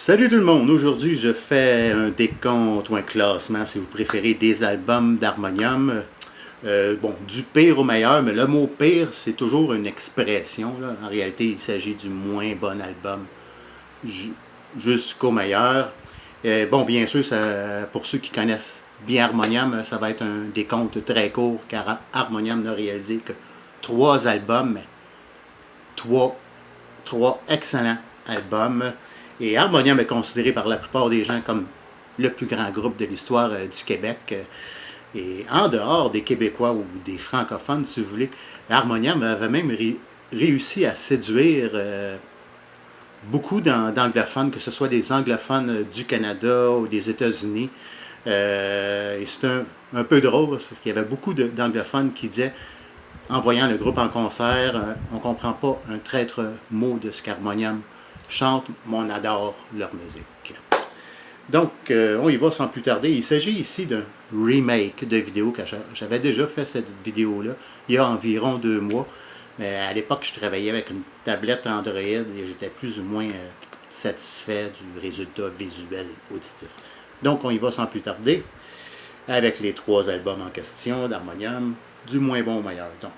Salut tout le monde, aujourd'hui je fais un décompte ou un classement si vous préférez des albums d'Harmonium. Bon, du pire au meilleur, mais le mot pire c'est toujours une expression, là. En réalité il s'agit du moins bon album jusqu'au meilleur. Bon, bien sûr, pour ceux qui connaissent bien Harmonium, ça va être un décompte très court car Harmonium n'a réalisé que 3 albums, mais 3 excellents albums. Et Harmonium est considéré par la plupart des gens comme le plus grand groupe de l'histoire du Québec. Et en dehors des Québécois ou des francophones, si vous voulez, Harmonium avait même réussi à séduire beaucoup d'anglophones, que ce soit des anglophones du Canada ou des États-Unis. Et c'est un peu drôle parce qu'il y avait beaucoup d'anglophones qui disaient, en voyant le groupe en concert, on ne comprend pas un traître mot de ce qu'Harmonium chante, mais on adore leur musique. Donc, on y va sans plus tarder. Il s'agit ici d'un remake de vidéo que j'avais déjà fait cette vidéo-là il y a environ 2 mois. Mais à l'époque, je travaillais avec une tablette Android et j'étais plus ou moins satisfait du résultat visuel et auditif. Donc, on y va sans plus tarder avec les 3 albums en question d'Harmonium, du moins bon au meilleur. Donc,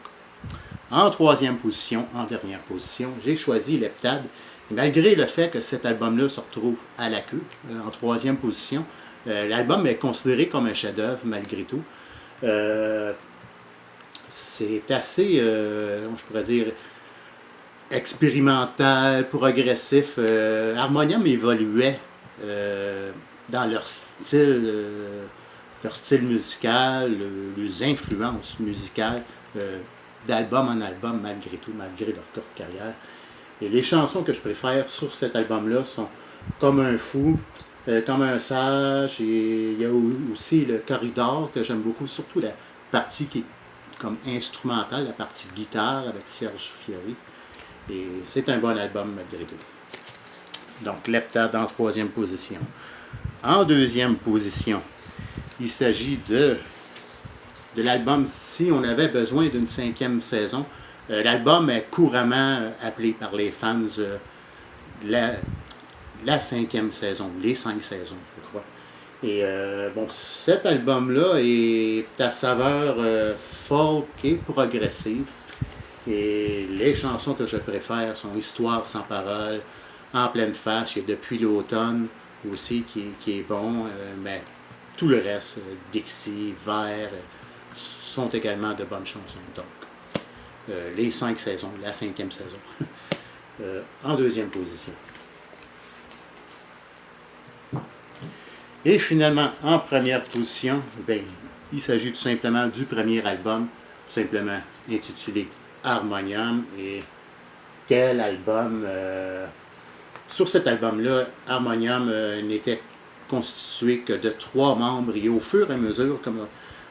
en 3e position, en dernière position, j'ai choisi Leptade. Malgré le fait que cet album-là se retrouve à la queue, en 3e position, l'album est considéré comme un chef-d'œuvre malgré tout. C'est assez, je pourrais dire, expérimental, progressif. Harmonium évoluait dans leur style musical, leurs influences musicales, d'album en album malgré tout, malgré leur courte carrière. Et les chansons que je préfère sur cet album-là sont Comme un fou, Comme un sage, et il y a aussi le Corridor que j'aime beaucoup, surtout la partie qui est comme instrumentale, la partie guitare avec Serge Fiori. Et c'est un bon album malgré tout. Donc Leptade en 3e position. En 2e position, il s'agit de l'album Si on avait besoin d'une 5e saison. L'album est couramment appelé par les fans la 5e saison, les 5 saisons, je crois. Et bon, cet album-là est à saveur folk et progressive. Et les chansons que je préfère sont Histoire sans parole, En pleine face, il y a Depuis l'automne aussi qui est bon, mais tout le reste, Dixie, Vert, sont également de bonnes chansons. Donc, les 5 saisons, la 5e saison, en 2e position. Et finalement, en première position, bien, il s'agit tout simplement du premier album, tout simplement intitulé Harmonium. Et quel album! Sur cet album-là, Harmonium n'était constitué que de 3 membres, et au fur et à mesure, comme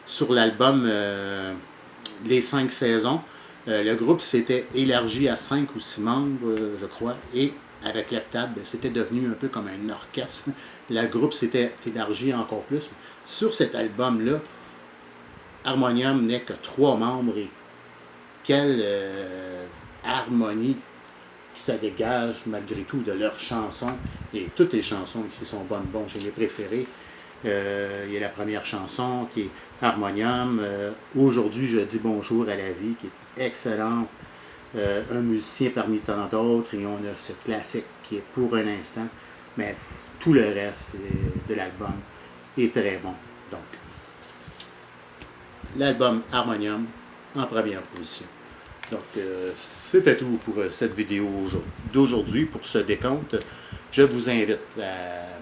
sur l'album Les 5 saisons, le groupe s'était élargi à 5 ou 6 membres, je crois, et avec Leptade, c'était devenu un peu comme un orchestre. Le groupe s'était élargi encore plus. Sur cet album-là, Harmonium n'est que 3 membres, et quelle harmonie qui se dégage malgré tout de leurs chansons. Et toutes les chansons ici sont bonnes. Bon, j'ai les préférées. Il y a la première chanson qui est Harmonium. Aujourd'hui, je dis bonjour à la vie, qui est excellente. Un musicien parmi tant d'autres. Et on a ce classique qui est Pour un instant. Mais tout le reste de l'album est très bon. Donc, l'album Harmonium en première position. Donc, c'était tout pour cette vidéo d'aujourd'hui, pour ce décompte. Je vous invite à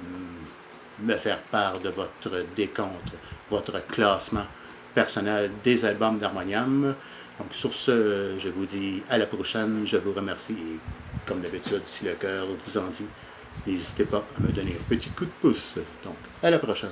me faire part de votre décompte, votre classement personnel des albums d'Harmonium. Donc, sur ce, je vous dis à la prochaine. Je vous remercie. Et comme d'habitude, si le cœur vous en dit, n'hésitez pas à me donner un petit coup de pouce. Donc, à la prochaine.